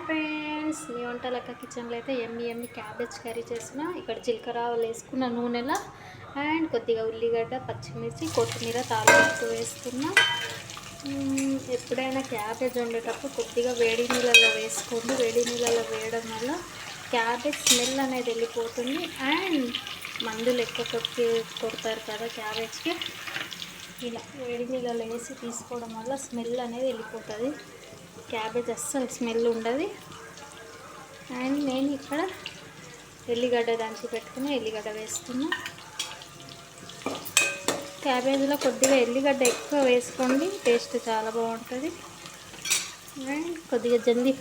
Friends, మీ వంటలక్క కిచెన్లో అయితే ఎమ్మి cabbage curry చేసిన. ఇక్కడ జీలకర్ర ఆవాలు వేసుకున్న నూనెలో అండ్ కొద్దిగా ఉల్లిగడ్డ, పచ్చిమిర్చి, కొత్తిమీర తాలింపు వేసుకున్నా. ఎప్పుడైనా క్యాబేజ్ వండేటప్పుడు కొద్దిగా వేడి నీళ్ళలో వేసుకోండి. వేడి నీళ్ళలో వేయడం వల్ల క్యాబేజ్ స్మెల్ అనేది వెళ్ళిపోతుంది. అండ్ మందులు ఎక్కువ కొడతారు కదా క్యాబేజ్కి, ఇలా వేడి నీళ్ళలో వేసి తీసుకోవడం వల్ల స్మెల్ అనేది వెళ్ళిపోతుంది. క్యాబేజ్ అస్సలు స్మెల్ ఉండదు. అండ్ నేను ఇక్కడ ఎల్లిగడ్డ దంచి పెట్టుకుని ఎల్లిగడ్డ వేస్తున్నా. క్యాబేజీలో కొద్దిగా ఎల్లిగడ్డ ఎక్కువ వేసుకోండి, టేస్ట్ చాలా బాగుంటుంది. అండ్ కొద్దిగా జల్దీ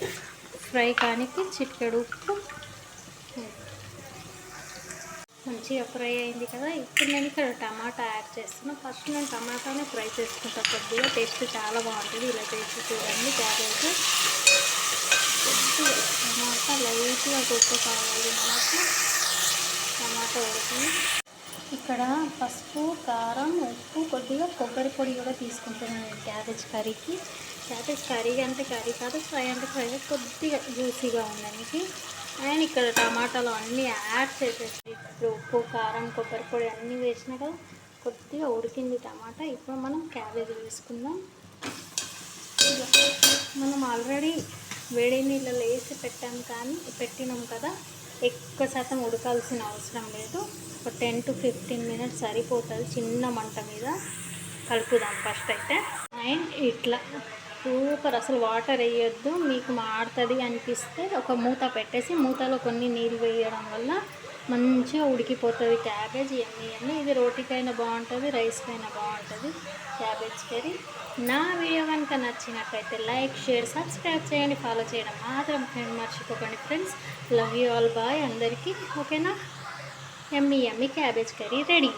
ఫ్రై కానికి చిటికెడు ఉప్పు. మంచిగా ఫ్రై అయింది కదా. ఇప్పుడు నేను ఇక్కడ టమాటా యాడ్ చేస్తున్నాను. ఫస్ట్ నేను టమాటానే ఫ్రై చేసుకుంటాను. కొద్దిగా టేస్ట్ చాలా బాగుంటుంది. ఇలా చేసి చూడండి. క్యాబేజ్ కొద్దిగా టమాటా లైట్గా ఉప్పు కావాలి మనకు. టమాటా ఉడికి ఇక్కడ పసుపు, కారం, ఉప్పు, కొద్దిగా కొబ్బరి పొడి కూడా తీసుకుంటున్నాను క్యాబేజ్ కర్రీకి. క్యాబేజ్ కర్రీ అంటే కర్రీ కాదు, ఫ్రై అంటే ఫ్రై, కొద్దిగా జ్యూసీగా ఉండడానికి. అండ్ ఇక్కడ టమాటాలు అన్నీ యాడ్ చేసేసి ఇప్పుడు ఉప్పు, కారం, కొబ్బరి పొడి అన్నీ వేసినా కదా. కొద్దిగా ఉడికింది టమాటా. ఇప్పుడు మనం క్యాబేజ్ వేసుకుందాం. మనం ఆల్రెడీ వేడి నీళ్ళలో వేసి పెట్టినాం కదా. ఎక్కువ శాతం ఉడకాల్సిన అవసరం లేదు. ఒక 10 to 15 minutes సరిపోతుంది. చిన్న మంట మీద కలుపుదాం ఫస్ట్ అయితే. అండ్ ఇట్లా సూపర్, అసలు వాటర్ వేయొద్దు. మీకు మాడుతుంది అనిపిస్తే ఒక మూత పెట్టేసి మూతలో కొన్ని నీళ్ళు వేయడం వల్ల మంచిగా ఉడికిపోతుంది క్యాబేజ్. ఎమ్మి ఇది రోటీకైనా బాగుంటుంది, రైస్కైనా బాగుంటుంది క్యాబేజ్ కర్రీ. నా వీడియో కనుక నచ్చినట్లయితే లైక్, షేర్, సబ్స్క్రైబ్ చేయండి. ఫాలో చేయడం మాత్రం మర్చిపోకండి friends. Love you all, bye అందరికీ. ఓకేనా? ఎమ్మి క్యాబేజ్ కర్రీ రెడీ.